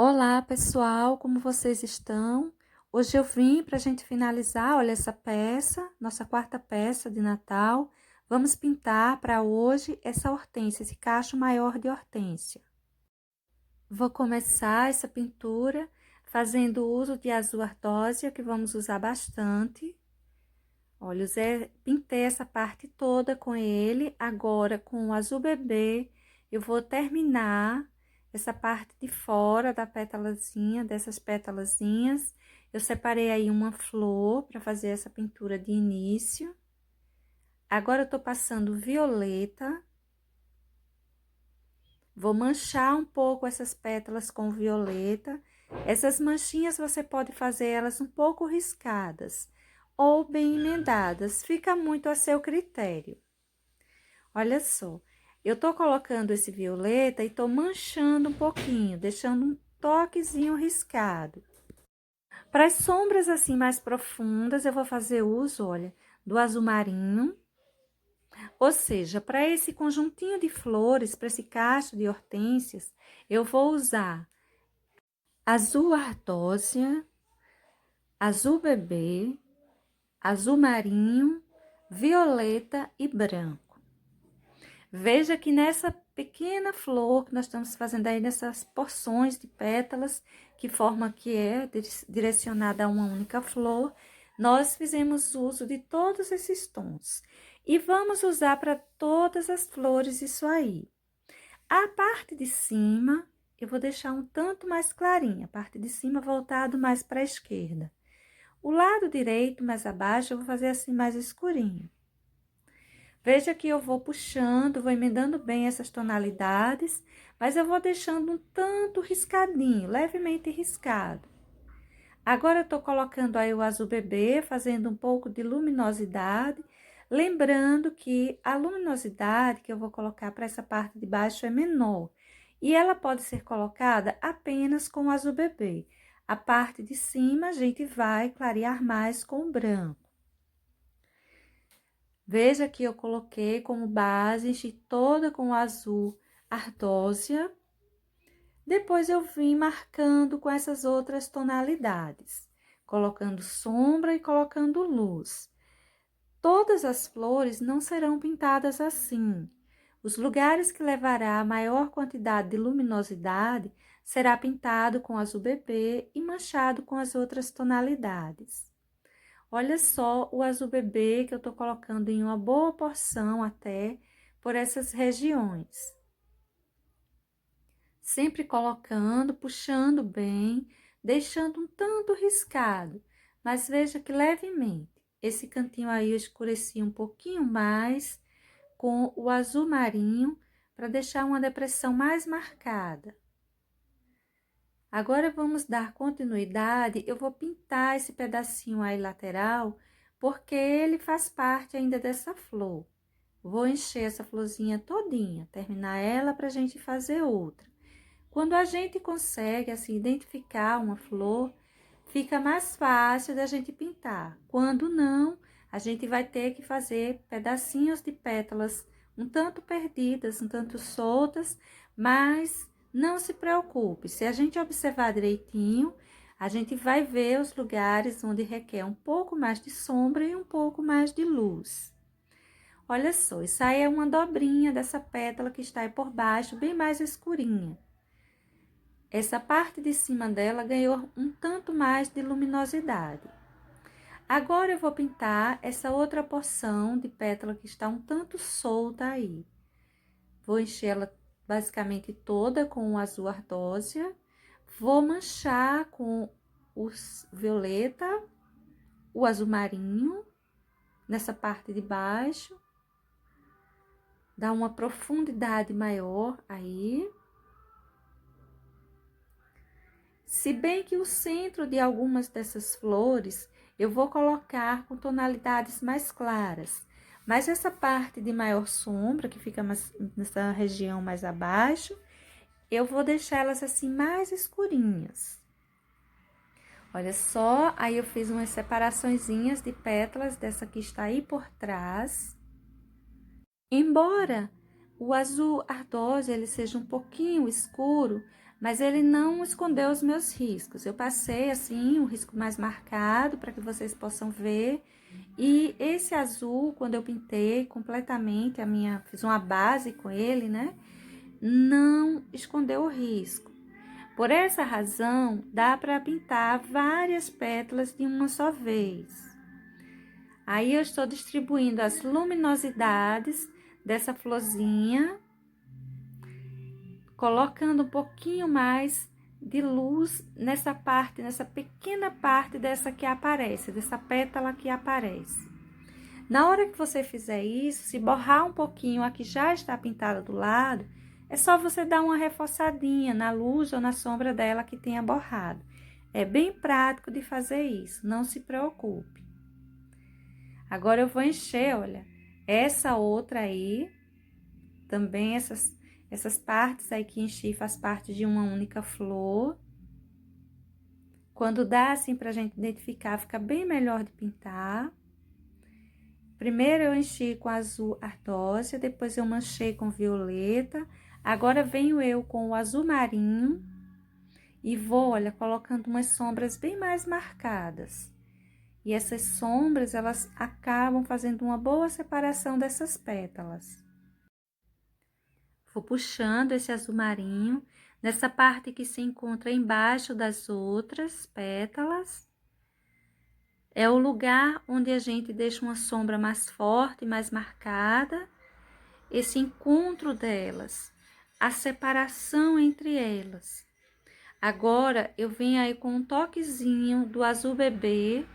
Olá, pessoal, como vocês estão? Hoje eu vim para a gente finalizar, olha essa peça, nossa quarta peça de Natal. Vamos pintar para hoje essa hortênsia, esse cacho maior de hortênsia. Vou começar essa pintura fazendo uso de azul ardósia, que vamos usar bastante. Olha, pintei essa parte toda com ele, agora com o azul bebê, eu vou terminar essa parte de fora da pétalazinha, dessas pétalazinhas. Eu separei aí uma flor para fazer essa pintura de início. Agora eu tô passando violeta. Vou manchar um pouco essas pétalas com violeta. Essas manchinhas você pode fazer elas um pouco riscadas ou bem emendadas, fica muito a seu critério. Olha só, eu tô colocando esse violeta e tô manchando um pouquinho, deixando um toquezinho riscado. Para as sombras assim mais profundas, eu vou fazer uso, olha, do azul marinho. Ou seja, para esse conjuntinho de flores, para esse cacho de hortênsias, eu vou usar azul ardósia, azul bebê, azul marinho, violeta e branco. Veja que nessa pequena flor que nós estamos fazendo aí, nessas porções de pétalas, que forma que é direcionada a uma única flor, nós fizemos uso de todos esses tons. E vamos usar para todas as flores isso aí. A parte de cima, eu vou deixar um tanto mais clarinha, a parte de cima voltado mais para a esquerda. O lado direito, mais abaixo, eu vou fazer assim mais escurinho. Veja que eu vou puxando, vou emendando bem essas tonalidades, mas eu vou deixando um tanto riscadinho, levemente riscado. Agora, eu tô colocando aí o azul bebê, fazendo um pouco de luminosidade, lembrando que a luminosidade que eu vou colocar para essa parte de baixo é menor, e ela pode ser colocada apenas com o azul bebê. A parte de cima, a gente vai clarear mais com o branco. Veja que eu coloquei como base, enchi toda com azul ardósia. Depois eu vim marcando com essas outras tonalidades, colocando sombra e colocando luz. Todas as flores não serão pintadas assim. Os lugares que levará a maior quantidade de luminosidade será pintado com azul bebê e manchado com as outras tonalidades. Olha só o azul bebê que eu tô colocando em uma boa porção até por essas regiões. Sempre colocando, puxando bem, deixando um tanto riscado, mas veja que levemente. Esse cantinho aí eu escureci um pouquinho mais com o azul marinho para deixar uma depressão mais marcada. Agora, vamos dar continuidade, eu vou pintar esse pedacinho aí lateral, porque ele faz parte ainda dessa flor. Vou encher essa florzinha todinha, terminar ela pra gente fazer outra. Quando a gente consegue, assim, identificar uma flor, fica mais fácil da gente pintar. Quando não, a gente vai ter que fazer pedacinhos de pétalas um tanto perdidas, um tanto soltas, mas não se preocupe, se a gente observar direitinho, a gente vai ver os lugares onde requer um pouco mais de sombra e um pouco mais de luz. Olha só, isso aí é uma dobrinha dessa pétala que está aí por baixo, bem mais escurinha. Essa parte de cima dela ganhou um tanto mais de luminosidade. Agora, eu vou pintar essa outra porção de pétala que está um tanto solta aí. Vou encher ela basicamente toda com o azul ardósia. Vou manchar com o violeta, o azul marinho, nessa parte de baixo. Dá uma profundidade maior aí. Se bem que o centro de algumas dessas flores eu vou colocar com tonalidades mais claras. Mas essa parte de maior sombra, que fica nessa região mais abaixo, eu vou deixar elas assim mais escurinhas. Olha só, aí eu fiz umas separaçõezinhas de pétalas dessa que está aí por trás. Embora o azul ardósia ele seja um pouquinho escuro, mas ele não escondeu os meus riscos. Eu passei assim, um risco mais marcado para que vocês possam ver. E esse azul, quando eu pintei completamente fiz uma base com ele, né? Não escondeu o risco. Por essa razão, dá para pintar várias pétalas de uma só vez. Aí eu estou distribuindo as luminosidades dessa florzinha, colocando um pouquinho mais de luz nessa parte, nessa pequena parte dessa que aparece, dessa pétala que aparece. Na hora que você fizer isso, se borrar um pouquinho a que já está pintada do lado, é só você dar uma reforçadinha na luz ou na sombra dela que tenha borrado. É bem prático de fazer isso, não se preocupe. Agora eu vou encher, olha, essa outra aí, também essas partes aí que enchi faz parte de uma única flor. Quando dá assim pra gente identificar, fica bem melhor de pintar. Primeiro eu enchi com azul ardósia, depois eu manchei com violeta. Agora venho eu com o azul marinho e vou, olha, colocando umas sombras bem mais marcadas. E essas sombras, elas acabam fazendo uma boa separação dessas pétalas. Vou puxando esse azul marinho nessa parte que se encontra embaixo das outras pétalas. É o lugar onde a gente deixa uma sombra mais forte, mais marcada. Esse encontro delas, a separação entre elas. Agora, eu venho aí com um toquezinho do azul bebê.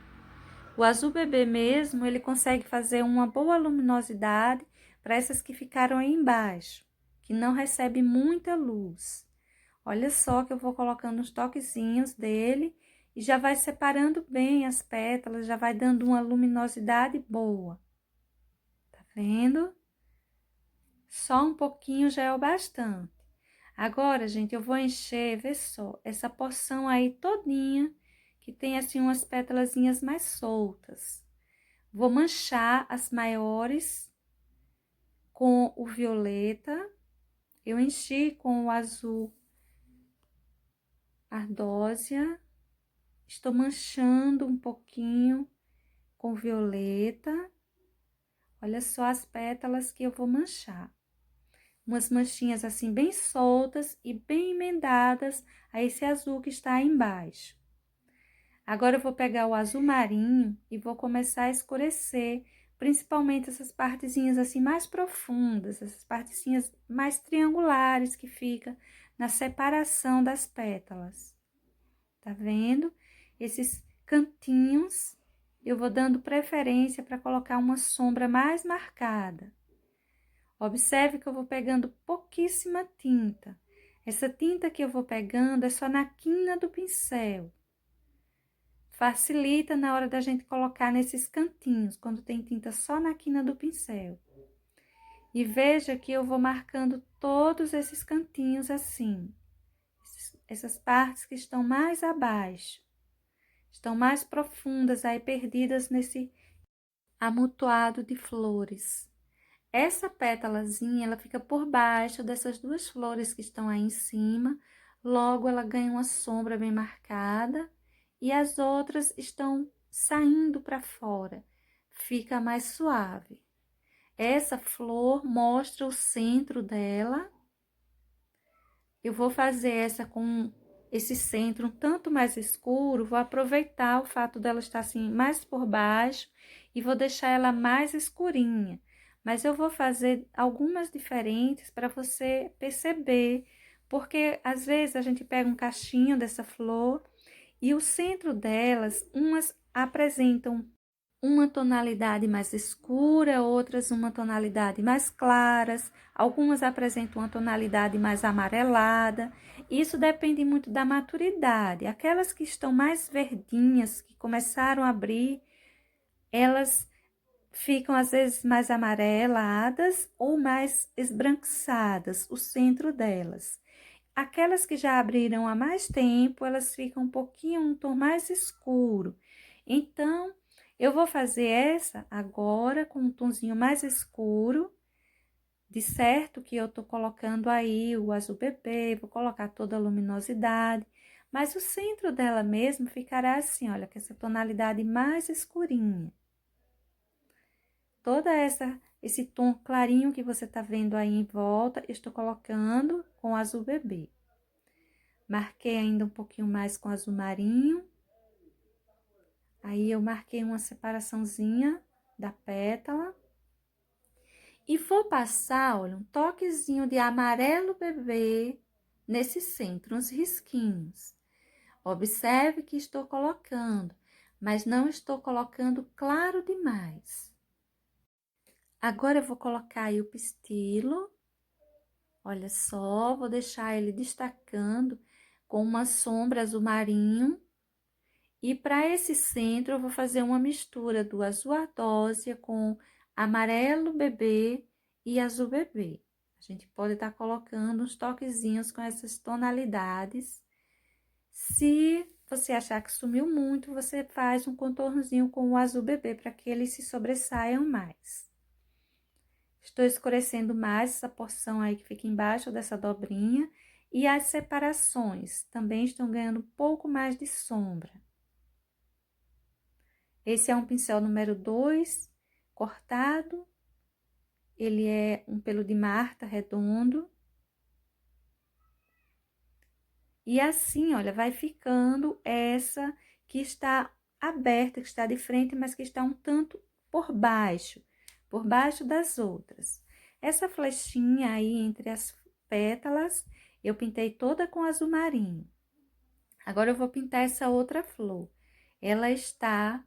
O azul bebê mesmo, ele consegue fazer uma boa luminosidade para essas que ficaram aí embaixo, que não recebe muita luz. Olha só que eu vou colocando os toquezinhos dele e já vai separando bem as pétalas, já vai dando uma luminosidade boa. Tá vendo? Só um pouquinho já é o bastante. Agora, gente, eu vou encher, vê só, essa porção aí todinha, que tem assim umas pétalazinhas mais soltas. Vou manchar as maiores com o violeta. Eu enchi com o azul ardósia. Estou manchando um pouquinho com violeta. Olha só as pétalas que eu vou manchar. Umas manchinhas assim bem soltas e bem emendadas a esse azul que está aí embaixo. Agora eu vou pegar o azul marinho e vou começar a escurecer, principalmente essas partezinhas assim mais profundas, essas partezinhas mais triangulares que fica na separação das pétalas. Tá vendo? Esses cantinhos eu vou dando preferência para colocar uma sombra mais marcada. Observe que eu vou pegando pouquíssima tinta. Essa tinta que eu vou pegando é só na quina do pincel. Facilita na hora da gente colocar nesses cantinhos, quando tem tinta só na quina do pincel. E veja que eu vou marcando todos esses cantinhos assim. Essas partes que estão mais abaixo. Estão mais profundas aí, perdidas nesse amontoado de flores. Essa pétalazinha, ela fica por baixo dessas duas flores que estão aí em cima, logo ela ganha uma sombra bem marcada e as outras estão saindo para fora, fica mais suave. Essa flor mostra o centro dela. Eu vou fazer essa com esse centro um tanto mais escuro, vou aproveitar o fato dela estar assim mais por baixo e vou deixar ela mais escurinha. Mas eu vou fazer algumas diferentes para você perceber, porque às vezes a gente pega um cachinho dessa flor e o centro delas, umas apresentam uma tonalidade mais escura, outras uma tonalidade mais claras, algumas apresentam uma tonalidade mais amarelada. Isso depende muito da maturidade. Aquelas que estão mais verdinhas, que começaram a abrir, elas ficam às vezes mais amareladas ou mais esbranquiçadas, o centro delas. Aquelas que já abriram há mais tempo, elas ficam um pouquinho, um tom mais escuro. Então, eu vou fazer essa agora com um tonzinho mais escuro De certo que eu tô colocando aí o azul bebê, vou colocar toda a luminosidade, mas o centro dela mesmo ficará assim, olha, com essa tonalidade mais escurinha. Esse tom clarinho que você tá vendo aí em volta, estou colocando com azul bebê. Marquei ainda um pouquinho mais com azul marinho. Aí, eu marquei uma separaçãozinha da pétala. E vou passar, olha, um toquezinho de amarelo bebê nesse centro, uns risquinhos. Observe que estou colocando, mas não estou colocando claro demais. Agora, eu vou colocar aí o pistilo. Olha só, vou deixar ele destacando com uma sombra azul marinho. E para esse centro, eu vou fazer uma mistura do azul ardósia com amarelo bebê e azul bebê. A gente pode estar colocando uns toquezinhos com essas tonalidades. Se você achar que sumiu muito, você faz um contornozinho com o azul bebê para que eles se sobressaiam mais. Estou escurecendo mais essa porção aí que fica embaixo dessa dobrinha. E as separações também estão ganhando um pouco mais de sombra. Esse é um pincel número 2, cortado. Ele é um pelo de Marta, redondo. E assim, olha, vai ficando essa que está aberta, que está de frente, mas que está um tanto por baixo das outras. Essa flechinha aí entre as pétalas, eu pintei toda com azul marinho. Agora, eu vou pintar essa outra flor. Ela está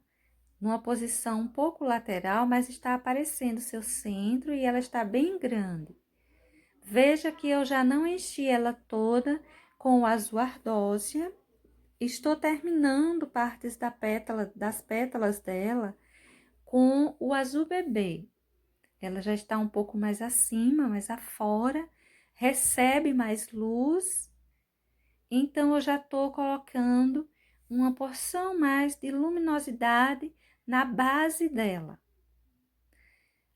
numa posição um pouco lateral, mas está aparecendo seu centro e ela está bem grande. Veja que eu já não enchi ela toda com o azul ardósia. Estou terminando partes das pétalas dela com o azul bebê. Ela já está um pouco mais acima, mais afora, recebe mais luz. Então, eu já estou colocando uma porção mais de luminosidade na base dela.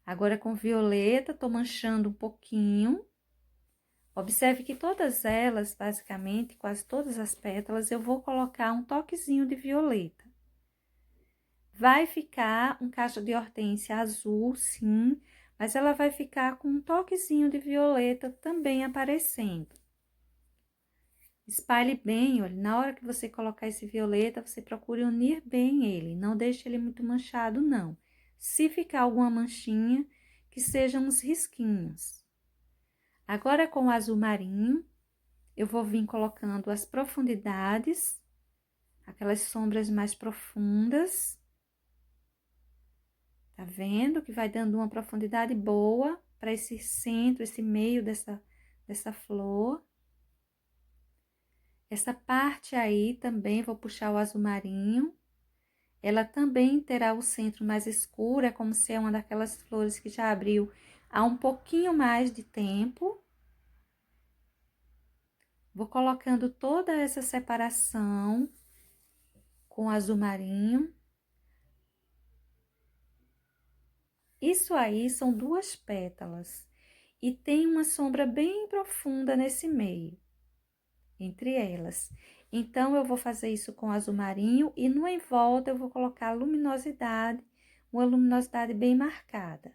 Agora, com violeta, tô manchando um pouquinho. Observe que todas elas, basicamente, quase todas as pétalas, eu vou colocar um toquezinho de violeta. Vai ficar um cacho de hortênsia azul, sim, mas ela vai ficar com um toquezinho de violeta também aparecendo. Espalhe bem, olha, na hora que você colocar esse violeta, você procure unir bem ele, não deixe ele muito manchado, não. Se ficar alguma manchinha, que sejam uns risquinhos. Agora, com o azul marinho, eu vou vir colocando as profundidades, aquelas sombras mais profundas. Tá vendo que vai dando uma profundidade boa para esse centro, esse meio dessa flor. Essa parte aí também vou puxar o azul marinho. Ela também terá o centro mais escuro, é como se é uma daquelas flores que já abriu há um pouquinho mais de tempo. Vou colocando toda essa separação com azul marinho. Isso aí são duas pétalas e tem uma sombra bem profunda nesse meio, entre elas. Então, eu vou fazer isso com azul marinho e no em volta eu vou colocar luminosidade, uma luminosidade bem marcada.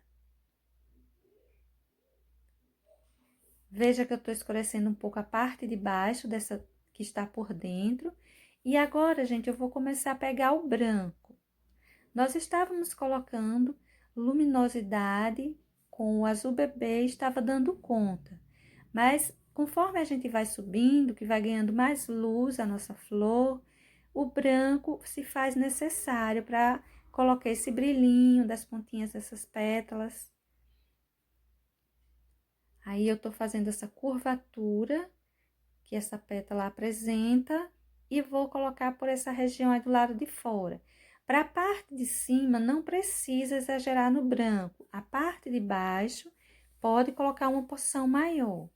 Veja que eu tô escurecendo um pouco a parte de baixo dessa que está por dentro. E agora, gente, eu vou começar a pegar o branco. Nós estávamos colocando luminosidade com o azul bebê, estava dando conta. Mas, conforme a gente vai subindo, que vai ganhando mais luz a nossa flor, o branco se faz necessário para colocar esse brilhinho das pontinhas dessas pétalas. Aí, eu tô fazendo essa curvatura que essa pétala apresenta e vou colocar por essa região aí do lado de fora. Para a parte de cima, não precisa exagerar no branco. A parte de baixo, pode colocar uma porção maior.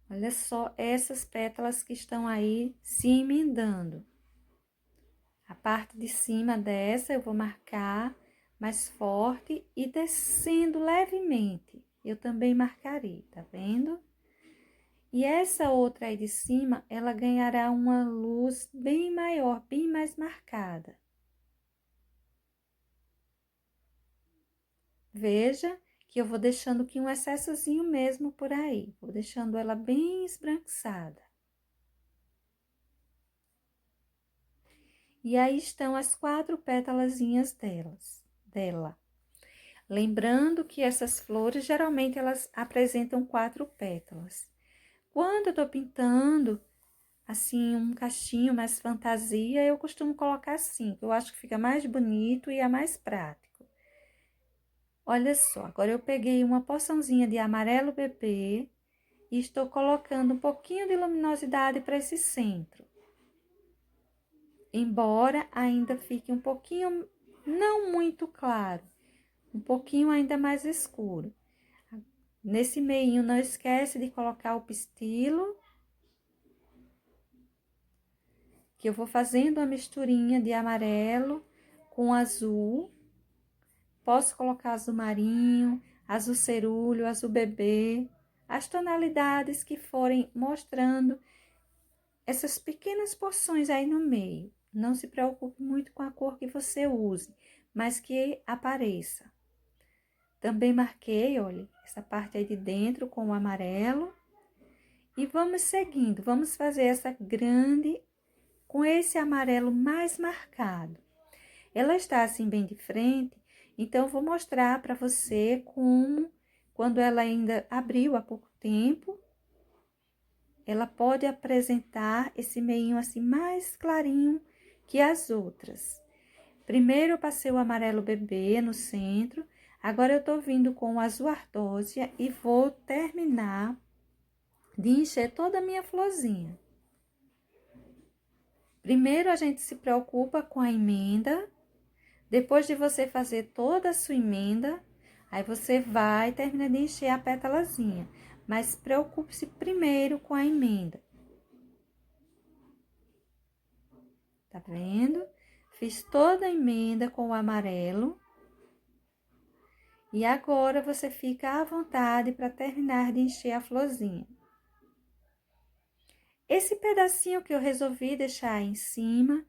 Olha só essas pétalas que estão aí se emendando. A parte de cima dessa, eu vou marcar mais forte e descendo levemente. Eu também marcarei, tá vendo? E essa outra aí de cima, ela ganhará uma luz bem maior, bem mais marcada. Veja que eu vou deixando aqui um excessozinho mesmo por aí. Vou deixando ela bem esbranquiçada. E aí estão as 4 pétalazinhas dela. Lembrando que essas flores, geralmente, elas apresentam 4 pétalas. Quando eu tô pintando, assim, um cachinho mais fantasia, eu costumo colocar 5. Eu acho que fica mais bonito e é mais prático. Olha só, agora eu peguei uma porçãozinha de amarelo bebê e estou colocando um pouquinho de luminosidade para esse centro. Embora ainda fique um pouquinho, não muito claro, um pouquinho ainda mais escuro. Nesse meio, não esquece de colocar o pistilo, que eu vou fazendo uma misturinha de amarelo com azul. Posso colocar azul marinho, azul cerúleo, azul bebê, as tonalidades que forem mostrando essas pequenas porções aí no meio. Não se preocupe muito com a cor que você use, mas que apareça. Também marquei, olha, essa parte aí de dentro com o amarelo. E vamos seguindo, vamos fazer essa grande com esse amarelo mais marcado. Ela está assim bem de frente, então eu vou mostrar para você como, quando ela ainda abriu há pouco tempo, ela pode apresentar esse meinho assim mais clarinho que as outras. Primeiro eu passei o amarelo bebê no centro, agora eu tô vindo com o azul ardósia e vou terminar de encher toda a minha florzinha. Primeiro a gente se preocupa com a emenda, depois de você fazer toda a sua emenda, aí você vai terminar de encher a pétalazinha, mas preocupe-se primeiro com a emenda. Tá vendo? Fiz toda a emenda com o amarelo. E agora você fica à vontade para terminar de encher a florzinha. Esse pedacinho que eu resolvi deixar em cima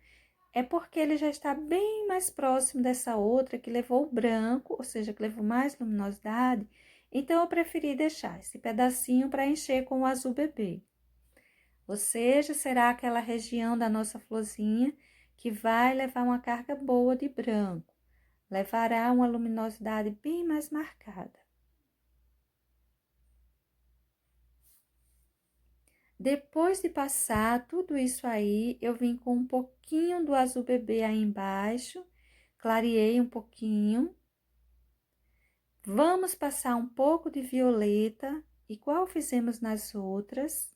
é porque ele já está bem mais próximo dessa outra que levou o branco, ou seja, que levou mais luminosidade. Então, eu preferi deixar esse pedacinho para encher com o azul bebê. Ou seja, será aquela região da nossa florzinha que vai levar uma carga boa de branco. Levará uma luminosidade bem mais marcada. Depois de passar tudo isso aí, eu vim com um pouquinho do azul bebê aí embaixo, clareei um pouquinho. Vamos passar um pouco de violeta, igual fizemos nas outras.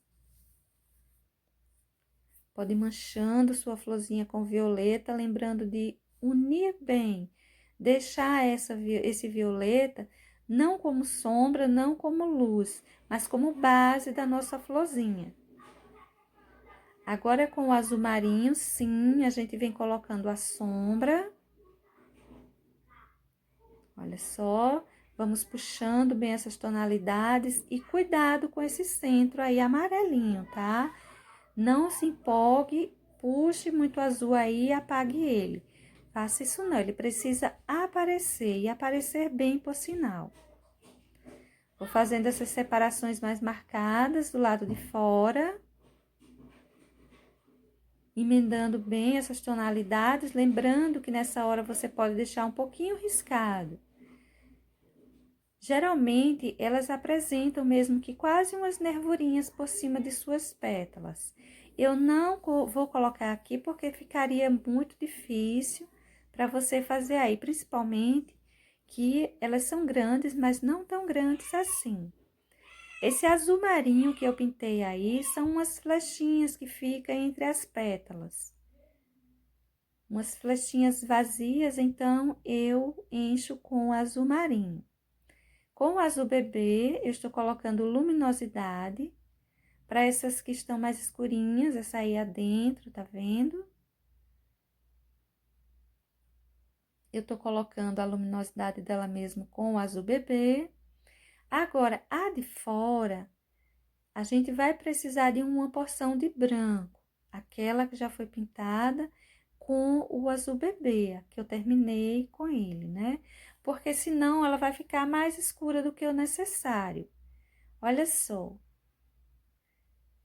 Pode ir manchando sua florzinha com violeta, lembrando de unir bem, deixar esse violeta não como sombra, não como luz, mas como base da nossa florzinha. Agora, com o azul marinho, sim, a gente vem colocando a sombra. Olha só, vamos puxando bem essas tonalidades e cuidado com esse centro aí amarelinho, tá? Não se empolgue, puxe muito azul aí e apague ele. Faça isso não, ele precisa aparecer e aparecer bem, por sinal. Vou fazendo essas separações mais marcadas do lado de fora. Emendando bem essas tonalidades, lembrando que nessa hora você pode deixar um pouquinho riscado. Geralmente, elas apresentam mesmo que quase umas nervurinhas por cima de suas pétalas. Eu não vou colocar aqui porque ficaria muito difícil para você fazer aí, principalmente que elas são grandes, mas não tão grandes assim. Esse azul marinho que eu pintei aí são umas flechinhas que ficam entre as pétalas. Umas flechinhas vazias, então eu encho com azul marinho. Com o azul bebê, eu estou colocando luminosidade para essas que estão mais escurinhas, essa aí adentro, tá vendo? eu tô colocando a luminosidade dela mesmo com o azul bebê. Agora, a de fora, a gente vai precisar de uma porção de branco, aquela que já foi pintada com o azul bebê, que eu terminei com ele, né? Porque senão ela vai ficar mais escura do que o necessário. Olha só.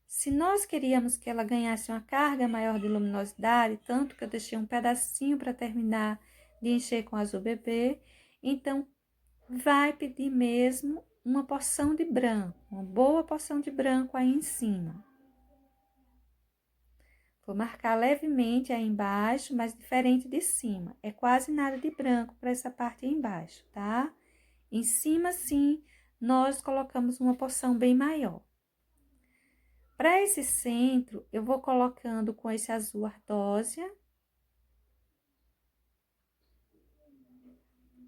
Se nós queríamos que ela ganhasse uma carga maior de luminosidade, tanto que eu deixei um pedacinho para terminar de encher com azul bebê, então vai pedir mesmo uma porção de branco, uma boa porção de branco aí em cima. Vou marcar levemente aí embaixo, mas diferente de cima. É quase nada de branco para essa parte aí embaixo, tá? Em cima, sim, nós colocamos uma porção bem maior. Para esse centro, eu vou colocando com esse azul ardósia.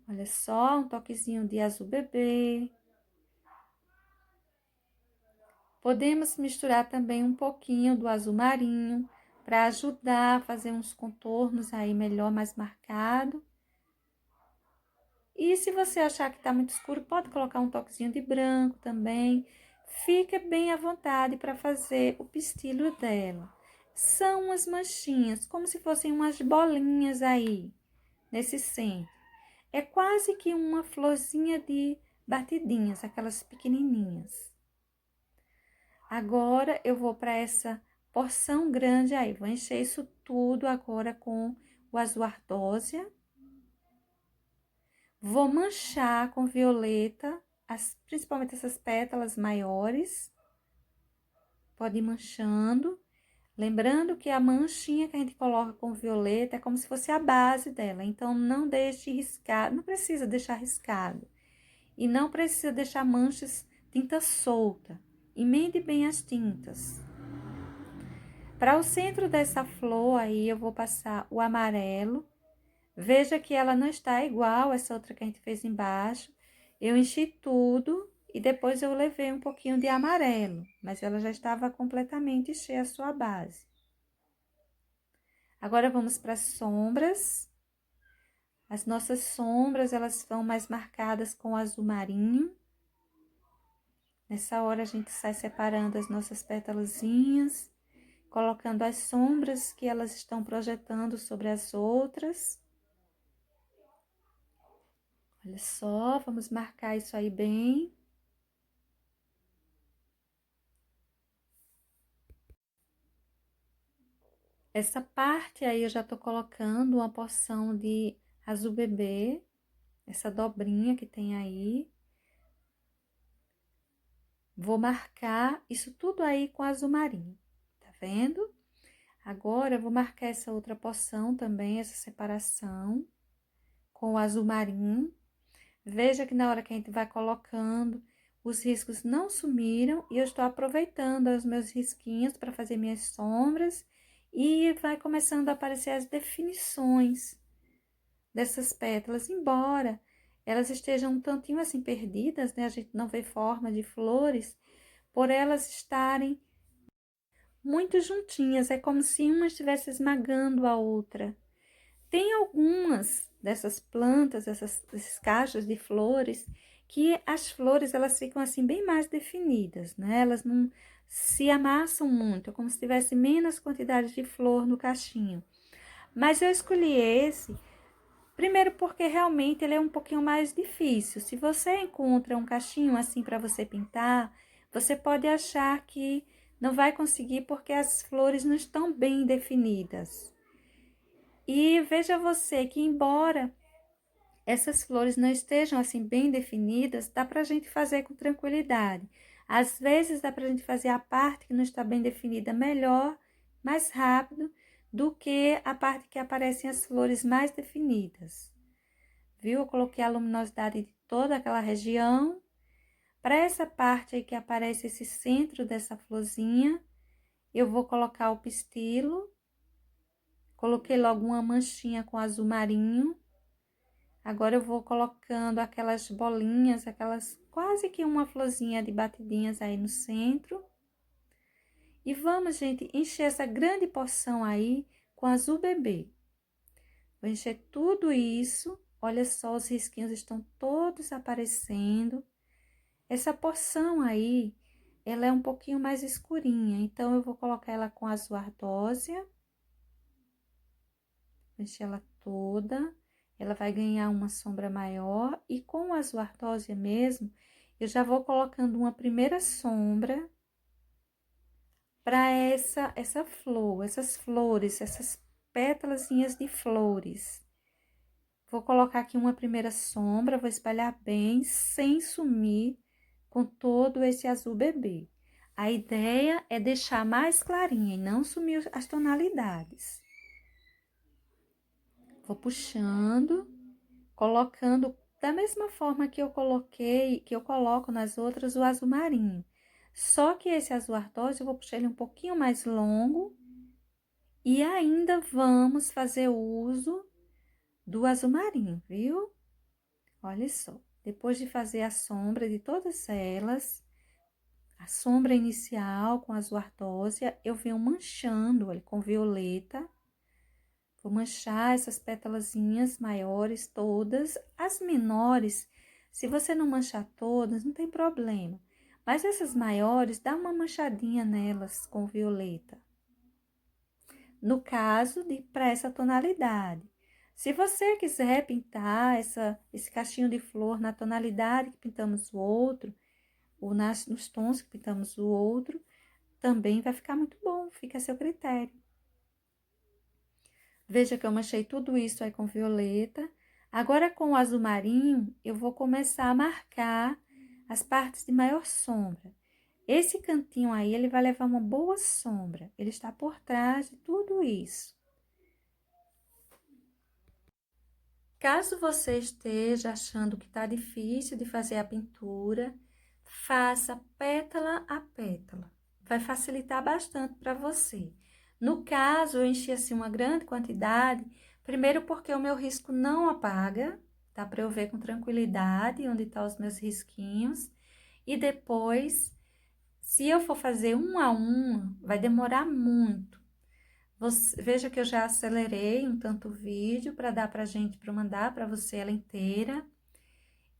Olha só, um toquezinho de azul bebê. Podemos misturar também um pouquinho do azul marinho para ajudar a fazer uns contornos aí melhor, mais marcado. E se você achar que tá muito escuro, pode colocar um toquezinho de branco também. Fica bem à vontade para fazer o pistilo dela. São umas manchinhas, como se fossem umas bolinhas aí, nesse centro. É quase que uma florzinha de batidinhas, aquelas pequenininhas. Agora, eu vou para essa porção grande aí. Vou encher isso tudo agora com o azul ardósia. Vou manchar com violeta, principalmente essas pétalas maiores. Pode ir manchando. Lembrando que a manchinha que a gente coloca com violeta é como se fosse a base dela. Então, não deixe riscado, não precisa deixar riscado. E não precisa deixar manchas, tinta solta. Emende bem as tintas. Para o centro dessa flor aí, eu vou passar o amarelo. Veja que ela não está igual essa outra que a gente fez embaixo. Eu enchi tudo e depois eu levei um pouquinho de amarelo, mas ela já estava completamente cheia a sua base. Agora, vamos para as sombras. As nossas sombras, elas vão mais marcadas com azul marinho. Nessa hora, a gente sai separando as nossas pétalazinhas, colocando as sombras que elas estão projetando sobre as outras. Olha só, vamos marcar isso aí bem. Essa parte aí eu já tô colocando uma porção de azul bebê, essa dobrinha que tem aí. Vou marcar isso tudo aí com azul marinho, tá vendo? Agora, eu vou marcar essa outra porção também, essa separação, com o azul marinho. Veja que na hora que a gente vai colocando, os riscos não sumiram e eu estou aproveitando os meus risquinhos para fazer minhas sombras e vai começando a aparecer as definições dessas pétalas, embora elas estejam um tantinho assim perdidas, né? A gente não vê forma de flores, por elas estarem muito juntinhas, é como se uma estivesse esmagando a outra. Tem algumas dessas plantas, esses cachos de flores, que as flores elas ficam assim bem mais definidas, né? Elas não se amassam muito, é como se tivesse menos quantidade de flor no cachinho. Mas eu escolhi esse, primeiro porque realmente ele é um pouquinho mais difícil. Se você encontra um cachinho assim para você pintar, você pode achar que não vai conseguir porque as flores não estão bem definidas. E veja você que, embora essas flores não estejam assim bem definidas, dá para a gente fazer com tranquilidade. Às vezes dá para a gente fazer a parte que não está bem definida melhor, mais rápido, do que a parte que aparecem as flores mais definidas. Viu? Eu coloquei a luminosidade de toda aquela região. Para essa parte aí que aparece esse centro dessa florzinha, eu vou colocar o pistilo. Coloquei logo uma manchinha com azul marinho. Agora eu vou colocando aquelas bolinhas, aquelas quase que uma florzinha de batidinhas aí no centro. E vamos, gente, encher essa grande porção aí com azul bebê. Vou encher tudo isso. Olha só, os risquinhos estão todos aparecendo. Essa porção aí, ela é um pouquinho mais escurinha, então eu vou colocar ela com azul ardósia. Vou encher ela toda. Ela vai ganhar uma sombra maior. E com o azul ardósia mesmo, eu já vou colocando uma primeira sombra para essa flor, essas flores, essas pétalazinhas de flores. Vou colocar aqui uma primeira sombra, vou espalhar bem, sem sumir com todo esse azul bebê. A ideia é deixar mais clarinha e não sumir as tonalidades. Vou puxando, colocando da mesma forma que eu coloco nas outras o azul marinho. Só que esse azul ardósia eu vou puxar ele um pouquinho mais longo e ainda vamos fazer uso do azul marinho, viu? Olha só, depois de fazer a sombra de todas elas, a sombra inicial com azul ardósia, eu venho manchando olha, com violeta. Vou manchar essas pétalazinhas maiores todas, as menores, se você não manchar todas, não tem problema. Mas essas maiores, dá uma manchadinha nelas com violeta. No caso de para essa tonalidade. Se você quiser pintar esse cachinho de flor na tonalidade que pintamos o outro, ou nos tons que pintamos o outro, também vai ficar muito bom, fica a seu critério. Veja que eu manchei tudo isso aí com violeta. Agora, com o azul marinho, eu vou começar a marcar as partes de maior sombra. Esse cantinho aí, ele vai levar uma boa sombra. Ele está por trás de tudo isso. Caso você esteja achando que está difícil de fazer a pintura, faça pétala a pétala. Vai facilitar bastante para você. No caso, eu enchi assim uma grande quantidade, primeiro porque o meu risco não apaga, dá para eu ver com tranquilidade onde estão os meus risquinhos. E depois, se eu for fazer um a um, vai demorar muito. Veja que eu já acelerei um tanto o vídeo para dar para mandar para você ela inteira.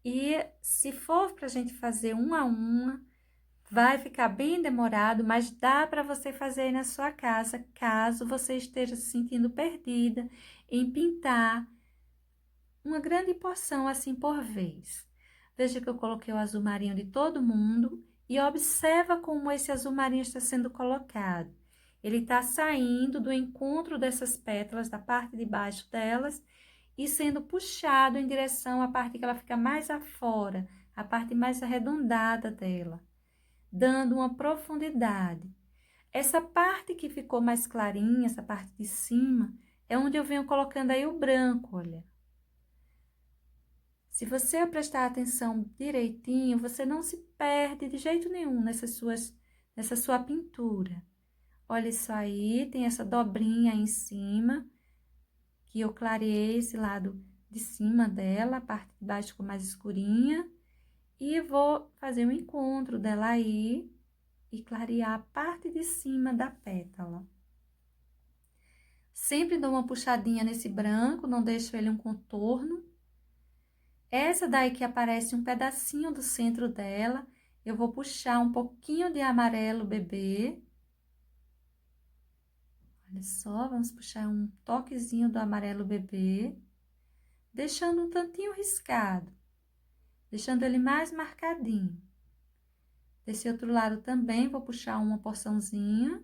E se for para a gente fazer um a uma, vai ficar bem demorado, mas dá para você fazer aí na sua casa, caso você esteja se sentindo perdida em pintar uma grande porção assim por vez. Veja que eu coloquei o azul marinho de todo mundo e observa como esse azul marinho está sendo colocado. Ele está saindo do encontro dessas pétalas, da parte de baixo delas, e sendo puxado em direção à parte que ela fica mais afora, a parte mais arredondada dela, dando uma profundidade. Essa parte que ficou mais clarinha, essa parte de cima, é onde eu venho colocando aí o branco, olha. Se você prestar atenção direitinho, você não se perde de jeito nenhum nessa sua pintura. Olha isso aí, tem essa dobrinha aí em cima, que eu clareei esse lado de cima dela, a parte de baixo ficou mais escurinha. E vou fazer um encontro dela aí e clarear a parte de cima da pétala. Sempre dou uma puxadinha nesse branco, não deixo ele um contorno. Essa daí que aparece um pedacinho do centro dela, eu vou puxar um pouquinho de amarelo bebê. Olha só, vamos puxar um toquezinho do amarelo bebê, deixando um tantinho riscado, deixando ele mais marcadinho. Desse outro lado também vou puxar uma porçãozinha.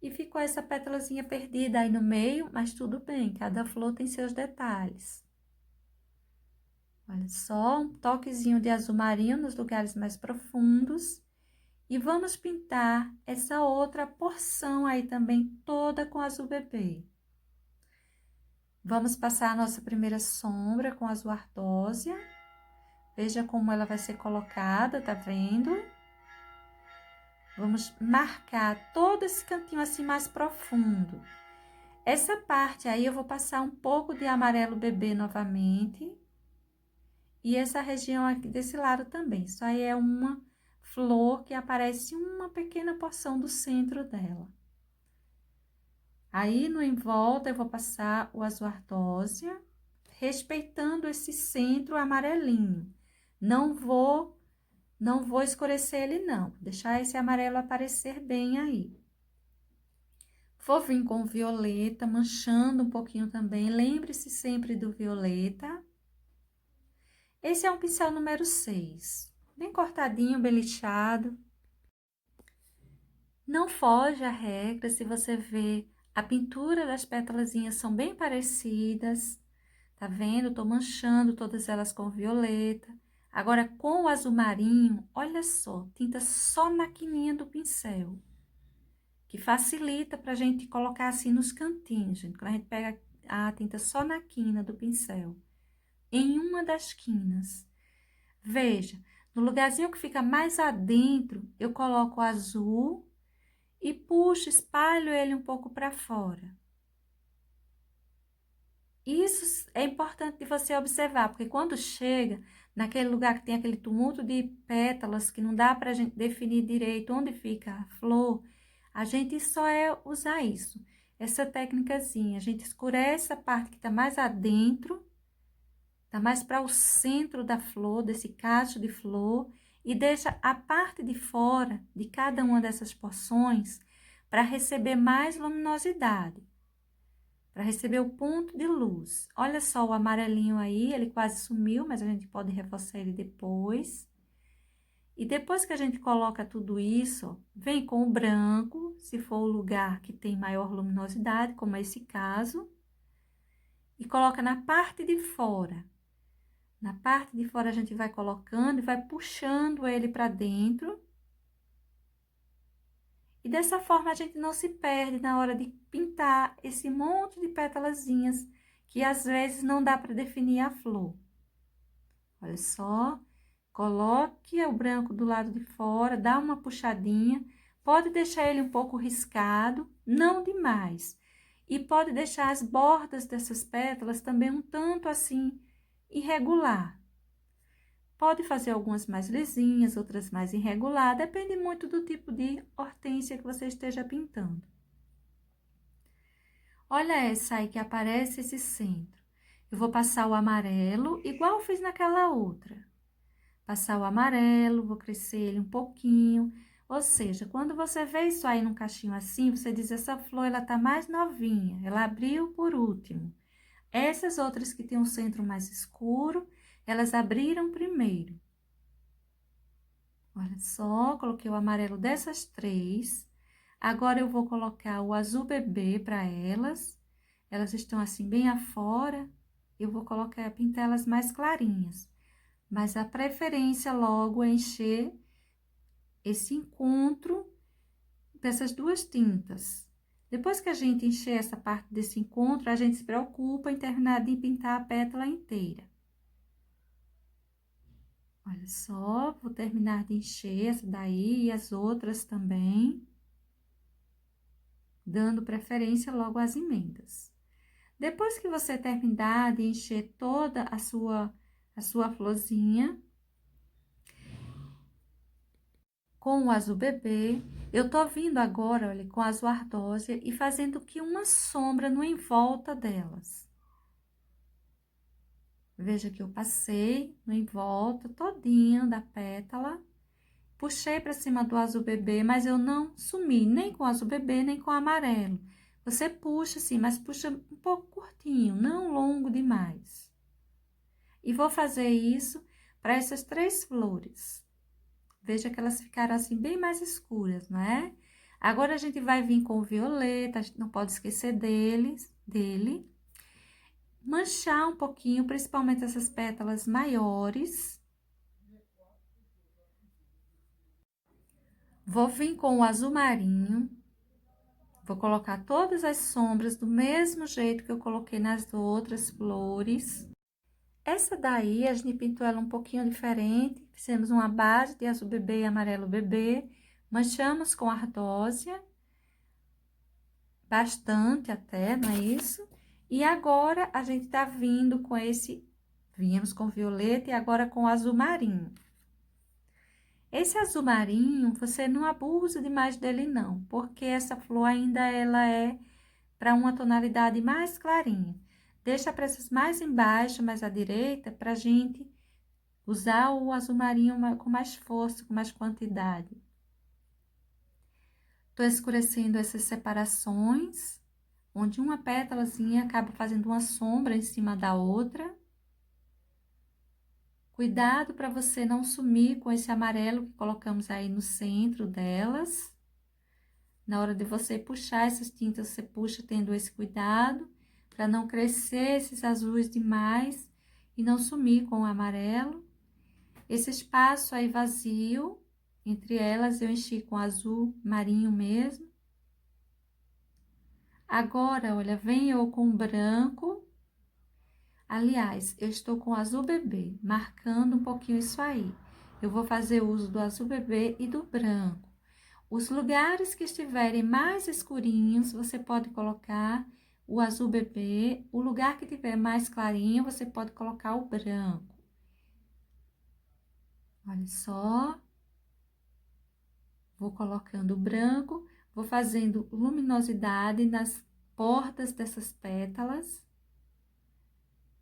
E ficou essa pétalazinha perdida aí no meio, mas tudo bem, cada flor tem seus detalhes. Olha só, um toquezinho de azul marinho nos lugares mais profundos. E vamos pintar essa outra porção aí também toda com azul bebê. Vamos passar a nossa primeira sombra com azul ardósia. Veja como ela vai ser colocada, tá vendo? Vamos marcar todo esse cantinho assim mais profundo. Essa parte aí eu vou passar um pouco de amarelo bebê novamente. E essa região aqui desse lado também. Isso aí é uma flor que aparece uma pequena porção do centro dela. Aí, no em volta, eu vou passar o azul ardósia, respeitando esse centro amarelinho. Não vou escurecer ele, não. Vou deixar esse amarelo aparecer bem aí. Vou vir com o violeta, manchando um pouquinho também. Lembre-se sempre do violeta. Esse é um pincel número 6. Bem cortadinho, bem lixado. Não foge à regra, se você vê, a pintura das pétalazinhas são bem parecidas. Tá vendo? Tô manchando todas elas com violeta. Agora, com o azul marinho, olha só, tinta só na quininha do pincel. Que facilita pra gente colocar assim nos cantinhos, gente. Quando a gente pega a tinta só na quina do pincel. Em uma das quinas. Veja, no lugarzinho que fica mais adentro, eu coloco o azul e puxo, espalho ele um pouco para fora. Isso é importante de você observar, porque quando chega naquele lugar que tem aquele tumulto de pétalas, que não dá para a gente definir direito onde fica a flor, a gente só é usar isso, essa técnicazinha. A gente escurece a parte que está mais adentro, está mais para o centro da flor, desse cacho de flor, e deixa a parte de fora de cada uma dessas porções para receber mais luminosidade. Para receber o ponto de luz. Olha só o amarelinho aí, ele quase sumiu, mas a gente pode reforçar ele depois. E depois que a gente coloca tudo isso, vem com o branco, se for o lugar que tem maior luminosidade, como é esse caso, e coloca na parte de fora. Na parte de fora a gente vai colocando e vai puxando ele para dentro. E dessa forma a gente não se perde na hora de pintar esse monte de pétalazinhas que às vezes não dá para definir a flor. Olha só, coloque o branco do lado de fora, dá uma puxadinha, pode deixar ele um pouco riscado, não demais. E pode deixar as bordas dessas pétalas também um tanto assim irregular. Pode fazer algumas mais lisinhas, outras mais irregular, depende muito do tipo de hortênsia que você esteja pintando. Olha essa aí que aparece esse centro. Eu vou passar o amarelo, igual eu fiz naquela outra. Passar o amarelo, vou crescer ele um pouquinho. Ou seja, quando você vê isso aí num cachinho assim, você diz, essa flor, ela tá mais novinha, ela abriu por último. Essas outras que tem um centro mais escuro, elas abriram primeiro. Olha só, coloquei o amarelo dessas 3. Agora, eu vou colocar o azul bebê para elas. Elas estão assim, bem afora. Eu vou colocar, pintar elas mais clarinhas. Mas a preferência logo é encher esse encontro dessas duas tintas. Depois que a gente encher essa parte desse encontro, a gente se preocupa em terminar de pintar a pétala inteira. Olha só, vou terminar de encher essa daí e as outras também, dando preferência logo às emendas. Depois que você terminar de encher toda a sua florzinha com o azul bebê, eu tô vindo agora, olha, com o azul ardósia e fazendo aqui uma sombra no em volta delas. Veja que eu passei no em volta todinho da pétala, puxei para cima do azul bebê, mas eu não sumi nem com o azul bebê, nem com o amarelo. Você puxa assim, mas puxa um pouco curtinho, não longo demais. E vou fazer isso para essas 3 flores. Veja que elas ficaram assim bem mais escuras, não é? Agora, a gente vai vir com o violeta, a gente não pode esquecer dele. Manchar um pouquinho, principalmente essas pétalas maiores. Vou vir com o azul marinho. Vou colocar todas as sombras do mesmo jeito que eu coloquei nas outras flores. Essa daí, a gente pintou ela um pouquinho diferente. Fizemos uma base de azul bebê e amarelo bebê. Manchamos com ardósia. Bastante até, não é isso? E agora, a gente tá vindo com esse... Viemos com violeta e agora com azul marinho. Esse azul marinho, você não abusa demais dele não, porque essa flor ainda ela é para uma tonalidade mais clarinha. Deixa para essas mais embaixo, mais à direita, para a gente usar o azul marinho com mais força, com mais quantidade. Tô escurecendo essas separações, onde uma pétalazinha acaba fazendo uma sombra em cima da outra. Cuidado para você não sumir com esse amarelo que colocamos aí no centro delas. Na hora de você puxar essas tintas, você puxa tendo esse cuidado, para não crescer esses azuis demais e não sumir com o amarelo. Esse espaço aí vazio, entre elas eu enchi com azul marinho mesmo. Agora, olha, vem eu com branco. Aliás, eu estou com azul bebê, marcando um pouquinho isso aí. Eu vou fazer uso do azul bebê e do branco. Os lugares que estiverem mais escurinhos, você pode colocar o azul bebê. O lugar que tiver mais clarinho, você pode colocar o branco. Olha só. Vou colocando o branco, vou fazendo luminosidade nas bordas dessas pétalas,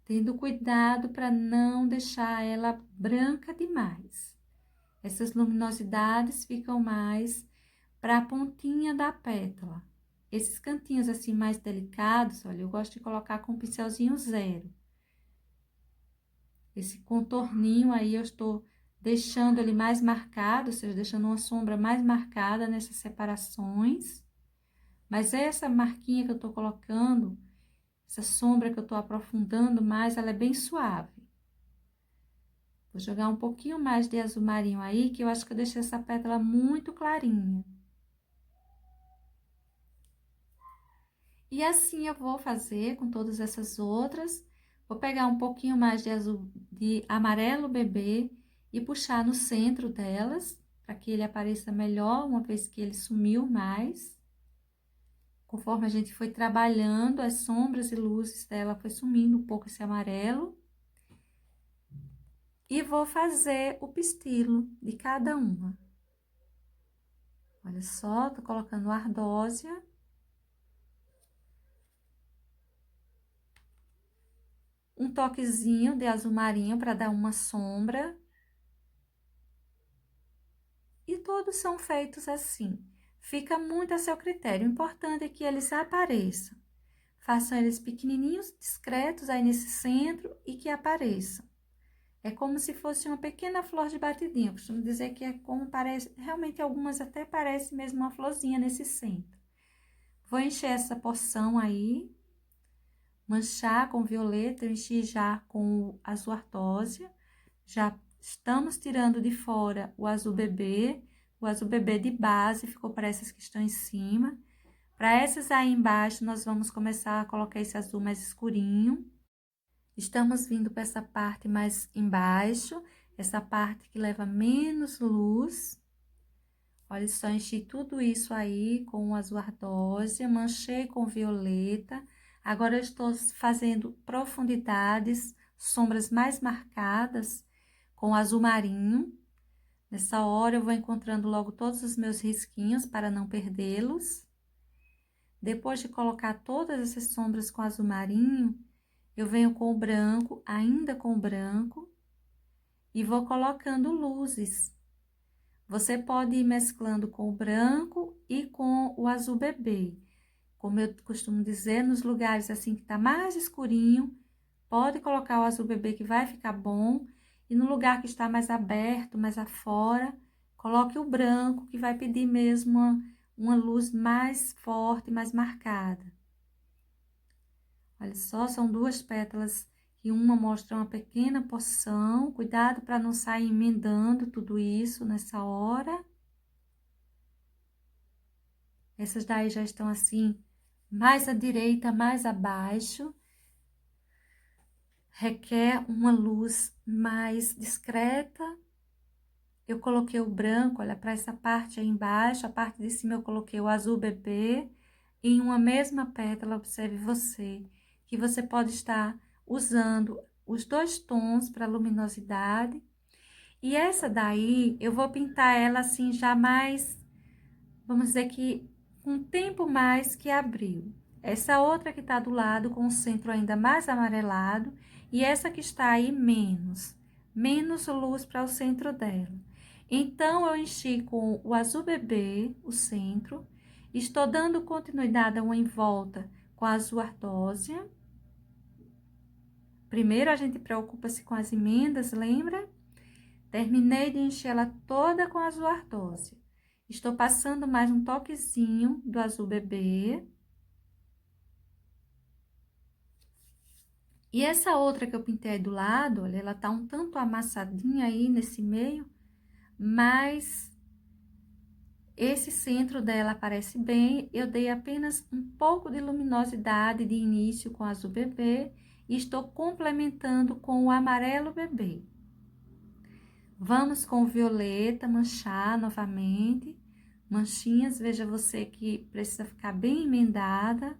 tendo cuidado para não deixar ela branca demais. Essas luminosidades ficam mais para a pontinha da pétala. Esses cantinhos assim mais delicados, olha, eu gosto de colocar com um pincelzinho zero. Esse contorninho aí eu estou deixando ele mais marcado, ou seja, deixando uma sombra mais marcada nessas separações. Mas essa marquinha que eu tô colocando, essa sombra que eu tô aprofundando mais, ela é bem suave. Vou jogar um pouquinho mais de azul marinho aí, que eu acho que eu deixei essa pétala muito clarinha. E assim eu vou fazer com todas essas outras. Vou pegar um pouquinho mais de azul, de amarelo bebê e puxar no centro delas, para que ele apareça melhor, uma vez que ele sumiu mais. Conforme a gente foi trabalhando, as sombras e luzes dela foi sumindo um pouco esse amarelo. E vou fazer o pistilo de cada uma. Olha só, tô colocando ardósia. Um toquezinho de azul marinho para dar uma sombra. E todos são feitos assim. Fica muito a seu critério. O importante é que eles apareçam. Façam eles pequenininhos, discretos aí nesse centro e que apareçam. É como se fosse uma pequena flor de batidinho. Eu costumo dizer que é como parece, realmente algumas até parecem mesmo uma florzinha nesse centro. Vou encher essa porção aí, manchar com violeta, eu enchi já com o azul artósia. Já estamos tirando de fora o azul bebê de base, ficou para essas que estão em cima. Para essas aí embaixo, nós vamos começar a colocar esse azul mais escurinho. Estamos vindo para essa parte mais embaixo, essa parte que leva menos luz. Olha só, enchi tudo isso aí com o azul ardósia, manchei com violeta. Agora eu estou fazendo profundidades, sombras mais marcadas com azul marinho. Nessa hora eu vou encontrando logo todos os meus risquinhos para não perdê-los. Depois de colocar todas essas sombras com azul marinho, eu venho com o branco, ainda com o branco, e vou colocando luzes. Você pode ir mesclando com o branco e com o azul bebê. Como eu costumo dizer, nos lugares assim que tá mais escurinho, pode colocar o azul bebê que vai ficar bom. E no lugar que está mais aberto, mais afora, coloque o branco que vai pedir mesmo uma luz mais forte, mais marcada. Olha só, são duas pétalas e uma mostra uma pequena porção. Cuidado para não sair emendando tudo isso nessa hora. Essas daí já estão assim, mais à direita, mais abaixo. Requer uma luz mais discreta. Eu coloquei o branco, olha, para essa parte aí embaixo, a parte de cima eu coloquei o azul bebê. Em uma mesma pétala, observe você, que você pode estar usando os dois tons para luminosidade. E essa daí, eu vou pintar ela assim já mais, vamos dizer que com tempo mais que abril. essa outra que tá do lado com o centro ainda mais amarelado e essa que está aí menos luz para o centro dela. Então, eu enchi com o azul bebê, o centro, estou dando continuidade a uma em volta com a azul ardósia. Primeiro, a gente preocupa-se com as emendas, lembra? Terminei de encher ela toda com azul ardósia. Estou passando mais um toquezinho do azul bebê. E essa outra que eu pintei aí do lado, olha, ela tá um tanto amassadinha aí nesse meio, mas esse centro dela aparece bem. Eu dei apenas um pouco de luminosidade de início com azul bebê e estou complementando com o amarelo bebê. Vamos com o violeta, manchar novamente. Manchinhas, veja você que precisa ficar bem emendada.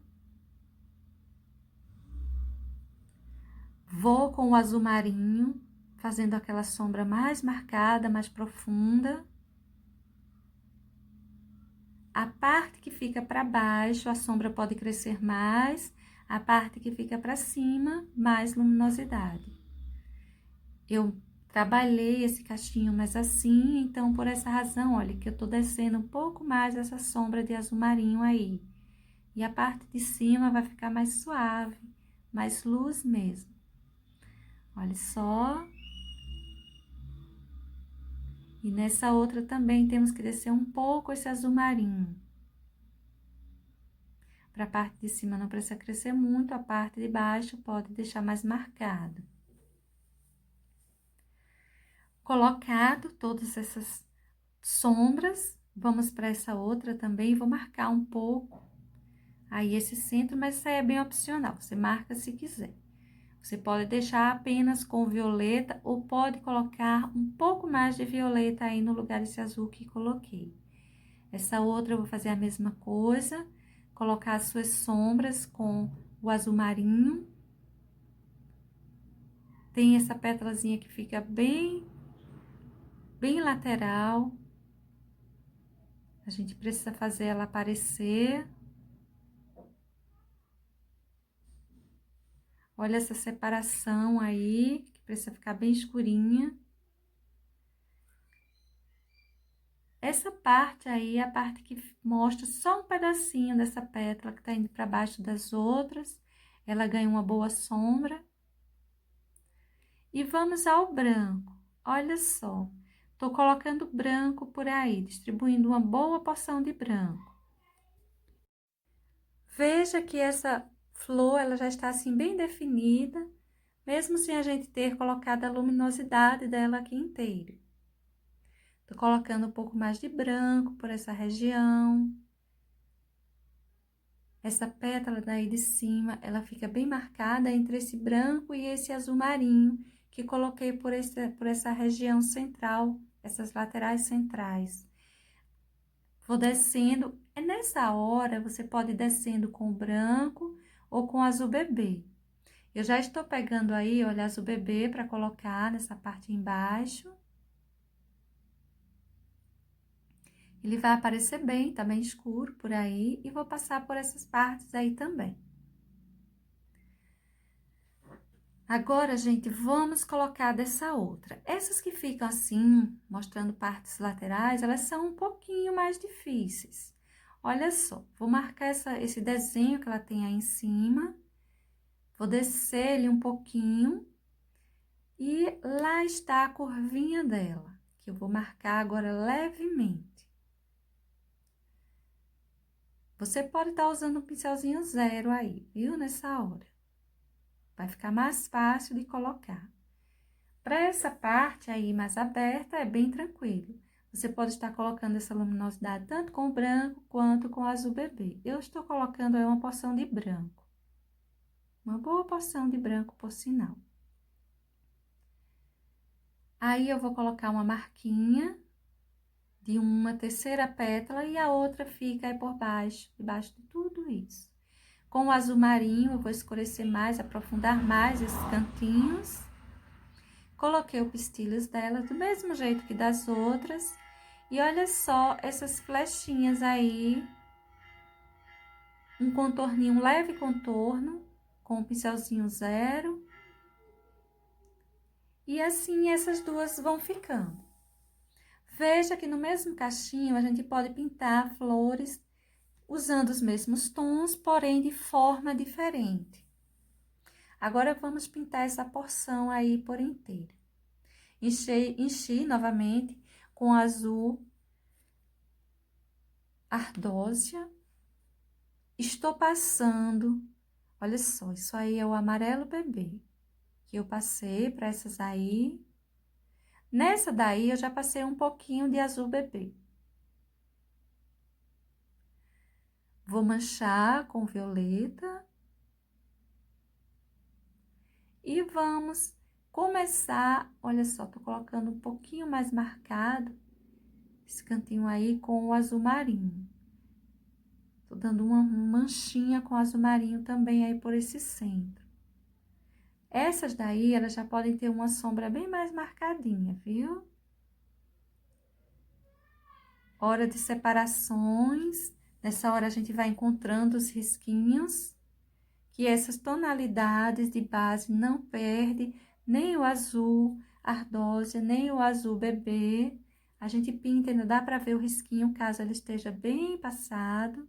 Vou com o azul marinho, fazendo aquela sombra mais marcada, mais profunda. A parte que fica para baixo, a sombra pode crescer mais. A parte que fica para cima, mais luminosidade. Eu trabalhei esse cachinho mais assim, então por essa razão, olha, que eu tô descendo um pouco mais essa sombra de azul marinho aí. E a parte de cima vai ficar mais suave, mais luz mesmo. Olha só. E nessa outra também temos que descer um pouco esse azul marinho. Para a parte de cima não precisa crescer muito, a parte de baixo pode deixar mais marcado. Colocado todas essas sombras, vamos para essa outra também, vou marcar um pouco aí esse centro, mas isso aí é bem opcional, você marca se quiser. Você pode deixar apenas com violeta ou pode colocar um pouco mais de violeta aí no lugar desse azul que coloquei. Essa outra eu vou fazer a mesma coisa, colocar as suas sombras com o azul marinho. Tem essa pétalazinha que fica bem lateral. A gente precisa fazer ela aparecer. Olha essa separação aí, que precisa ficar bem escurinha. Essa parte aí é a parte que mostra só um pedacinho dessa pétala que tá indo para baixo das outras. Ela ganha uma boa sombra. E vamos ao branco. Olha só, tô colocando branco por aí, distribuindo uma boa porção de branco. Veja que essa flor, ela já está assim bem definida, mesmo sem a gente ter colocado a luminosidade dela aqui inteira. Tô colocando um pouco mais de branco por essa região. Essa pétala daí de cima, ela fica bem marcada entre esse branco e esse azul marinho, que coloquei por essa região central, essas laterais centrais. Vou descendo, é nessa hora, você pode ir descendo com branco ou com azul bebê. Eu já estou pegando aí, olha, azul bebê para colocar nessa parte embaixo. Ele vai aparecer bem, tá bem escuro por aí, e vou passar por essas partes aí também. Agora, gente, vamos colocar dessa outra. Essas que ficam assim, mostrando partes laterais, elas são um pouquinho mais difíceis. Olha só, vou marcar esse desenho que ela tem aí em cima. Vou descer ele um pouquinho. E lá está a curvinha dela, que eu vou marcar agora levemente. Você pode estar usando um pincelzinho zero aí, viu? Nessa hora. Vai ficar mais fácil de colocar. Para essa parte aí mais aberta, é bem tranquilo. Você pode estar colocando essa luminosidade tanto com o branco quanto com o azul bebê. Eu estou colocando aí uma porção de branco. Uma boa porção de branco, por sinal. Aí, eu vou colocar uma marquinha de uma terceira pétala e a outra fica aí por baixo, debaixo de tudo isso. Com o azul marinho, eu vou escurecer mais, aprofundar mais esses cantinhos. Coloquei o pistilhos dela do mesmo jeito que das outras. E olha só essas flechinhas aí um contorninho, um leve contorno, com o pincelzinho 0. E assim essas duas vão ficando. Veja que no mesmo cachinho a gente pode pintar flores usando os mesmos tons, porém de forma diferente. Agora vamos pintar essa porção aí por inteira. Enchi novamente com azul ardósia. Estou passando, olha só, isso aí é o amarelo bebê, que eu passei para essas aí. Nessa daí, eu já passei um pouquinho de azul bebê. Vou manchar com violeta. E vamos começar, olha só, tô colocando um pouquinho mais marcado esse cantinho aí com o azul marinho. Tô dando uma manchinha com azul marinho também aí por esse centro. Essas daí, elas já podem ter uma sombra bem mais marcadinha, viu? Hora de separações. Nessa hora a gente vai encontrando os risquinhos, que essas tonalidades de base não perde nem o azul ardósia, nem o azul bebê. A gente pinta, ainda dá para ver o risquinho, caso ele esteja bem passado.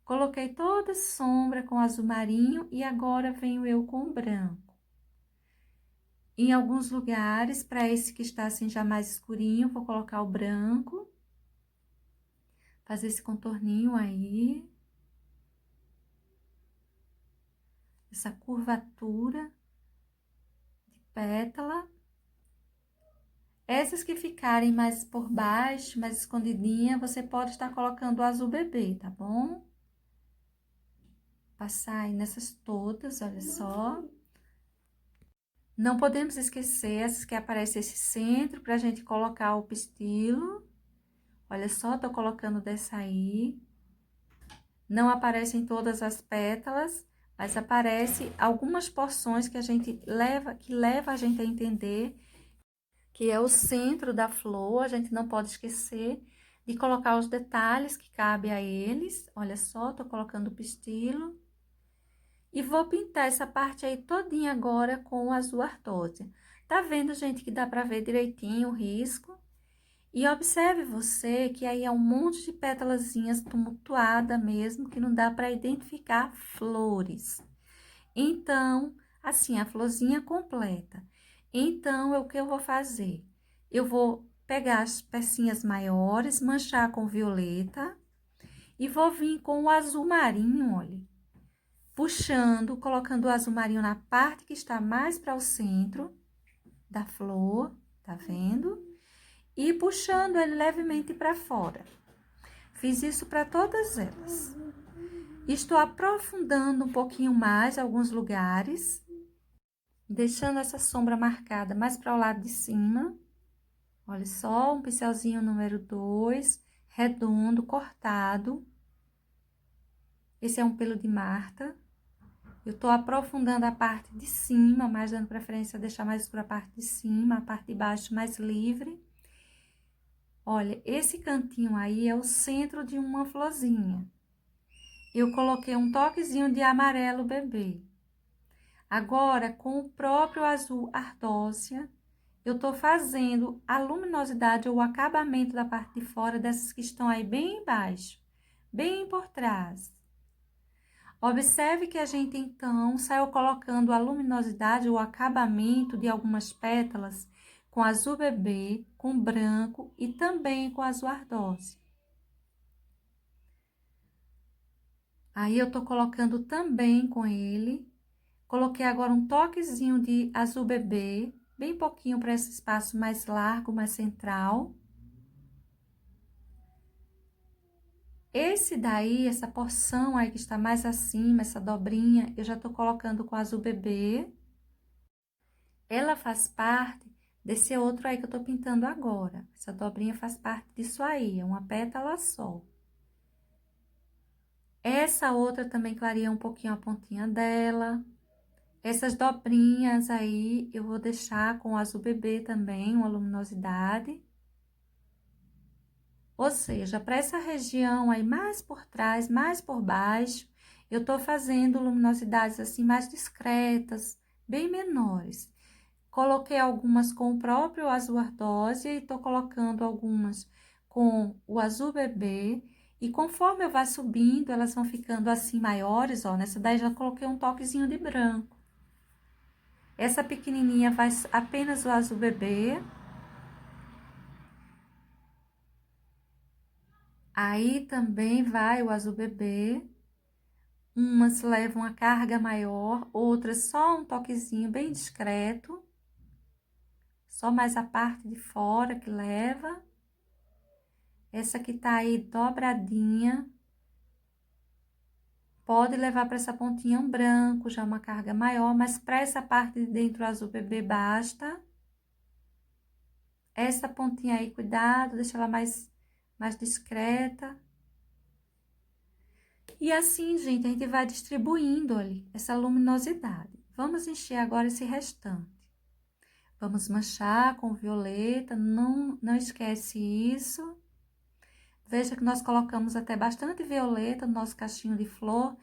Coloquei toda a sombra com azul marinho e agora venho eu com o branco. Em alguns lugares, para esse que está assim já mais escurinho, vou colocar o branco. Fazer esse contorninho aí. Essa curvatura de pétala. Essas que ficarem mais por baixo, mais escondidinha, você pode estar colocando o azul bebê, tá bom? Passar aí nessas todas, olha só. Não podemos esquecer essas que aparecem esse centro, pra gente colocar o pistilo. Olha só, tô colocando dessa aí. Não aparecem todas as pétalas, mas aparece algumas porções que a gente leva a gente a entender que é o centro da flor. A gente não pode esquecer de colocar os detalhes que cabem a eles. Olha só, tô colocando o pistilo. E vou pintar essa parte aí todinha agora com o azul ardósia. Tá vendo, gente, que dá pra ver direitinho o risco? E observe você que aí é um monte de pétalazinhas tumultuada mesmo, que não dá pra identificar flores. Então, assim, a florzinha completa. Então, o que eu vou fazer? Eu vou pegar as pecinhas maiores, manchar com violeta e vou vir com o azul marinho, olha, puxando, colocando o azul marinho na parte que está mais para o centro da flor, tá vendo? E puxando ele levemente para fora. Fiz isso para todas elas. Estou aprofundando um pouquinho mais alguns lugares, deixando essa sombra marcada mais para o lado de cima. Olha só, um pincelzinho número 2, redondo, cortado. Esse é um pelo de Marta. Eu tô aprofundando a parte de cima, mas dando preferência a deixar mais escura a parte de cima, a parte de baixo mais livre. Olha, esse cantinho aí é o centro de uma florzinha. Eu coloquei um toquezinho de amarelo bebê. Agora, com o próprio azul ardósia, eu tô fazendo a luminosidade ou o acabamento da parte de fora dessas que estão aí bem embaixo, bem por trás. Observe que a gente, então, saiu colocando a luminosidade, o acabamento de algumas pétalas com azul bebê, com branco e também com azul ardósia. Aí, eu tô colocando também com ele. Coloquei agora um toquezinho de azul bebê, bem pouquinho para esse espaço mais largo, mais central. Esse daí, essa porção aí que está mais acima, essa dobrinha, eu já tô colocando com azul bebê. Ela faz parte desse outro aí que eu tô pintando agora. Essa dobrinha faz parte disso aí, é uma pétala só. Essa outra também clareia um pouquinho a pontinha dela. Essas dobrinhas aí eu vou deixar com azul bebê também, uma luminosidade. Ou seja, para essa região aí mais por trás, mais por baixo, eu tô fazendo luminosidades assim mais discretas, bem menores. Coloquei algumas com o próprio azul ardósia e tô colocando algumas com o azul bebê. E conforme eu vá subindo, elas vão ficando assim maiores, ó. Nessa daí já coloquei um toquezinho de branco. Essa pequenininha vai apenas o azul bebê. Aí também vai o azul bebê. Umas levam a carga maior, outras só um toquezinho bem discreto. Só mais a parte de fora que leva. Essa que tá aí dobradinha, pode levar para essa pontinha um branco, já uma carga maior, mas para essa parte de dentro o azul bebê basta. Essa pontinha aí, cuidado, deixa ela mais discreta. E assim, gente, a gente vai distribuindo ali essa luminosidade. Vamos encher agora esse restante. Vamos manchar com violeta, não esquece isso. Veja que nós colocamos até bastante violeta no nosso cachinho de flor,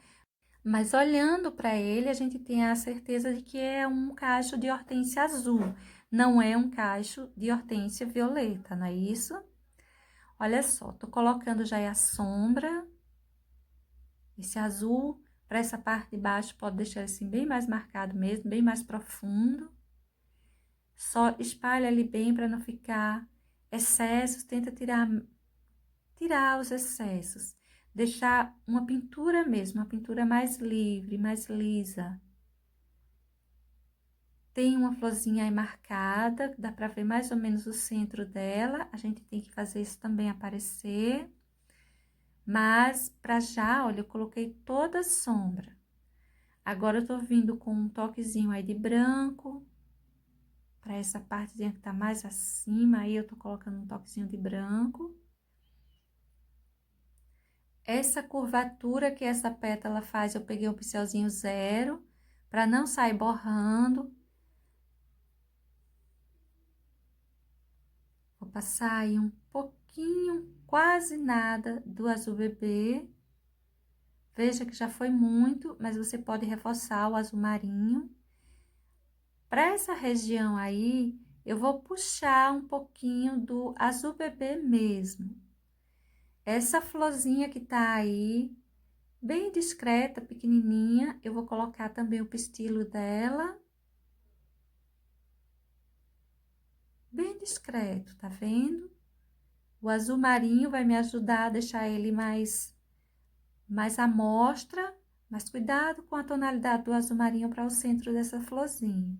mas olhando para ele, a gente tem a certeza de que é um cacho de hortênsia azul, não é um cacho de hortênsia violeta, não é isso? Olha só, tô colocando já a sombra, esse azul, para essa parte de baixo, pode deixar assim bem mais marcado mesmo, bem mais profundo. Só espalha ali bem para não ficar excessos, tenta tirar os excessos. Deixar uma pintura mesmo, uma pintura mais livre, mais lisa. Tem uma florzinha aí marcada, dá para ver mais ou menos o centro dela. A gente tem que fazer isso também aparecer. Mas, para já, olha, eu coloquei toda a sombra. Agora, eu tô vindo com um toquezinho aí de branco. Para essa partezinha que tá mais acima, aí eu tô colocando um toquezinho de branco. Essa curvatura que essa pétala faz, eu peguei o pincelzinho zero, para não sair borrando. Vou passar aí um pouquinho, quase nada, do azul bebê. Veja que já foi muito, mas você pode reforçar o azul marinho. Para essa região aí, eu vou puxar um pouquinho do azul bebê mesmo. Essa florzinha que tá aí, bem discreta, pequenininha, eu vou colocar também o pistilo dela. Bem discreto, tá vendo? O azul marinho vai me ajudar a deixar ele mais à mostra, mas cuidado com a tonalidade do azul marinho para o centro dessa florzinha.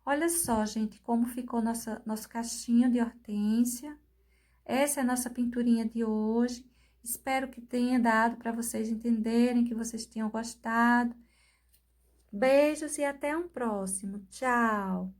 Olha só, gente, como ficou nosso cachinho de hortênsia. Essa é a nossa pinturinha de hoje. Espero que tenha dado para vocês entenderem, que vocês tenham gostado. Beijos e até um próximo. Tchau!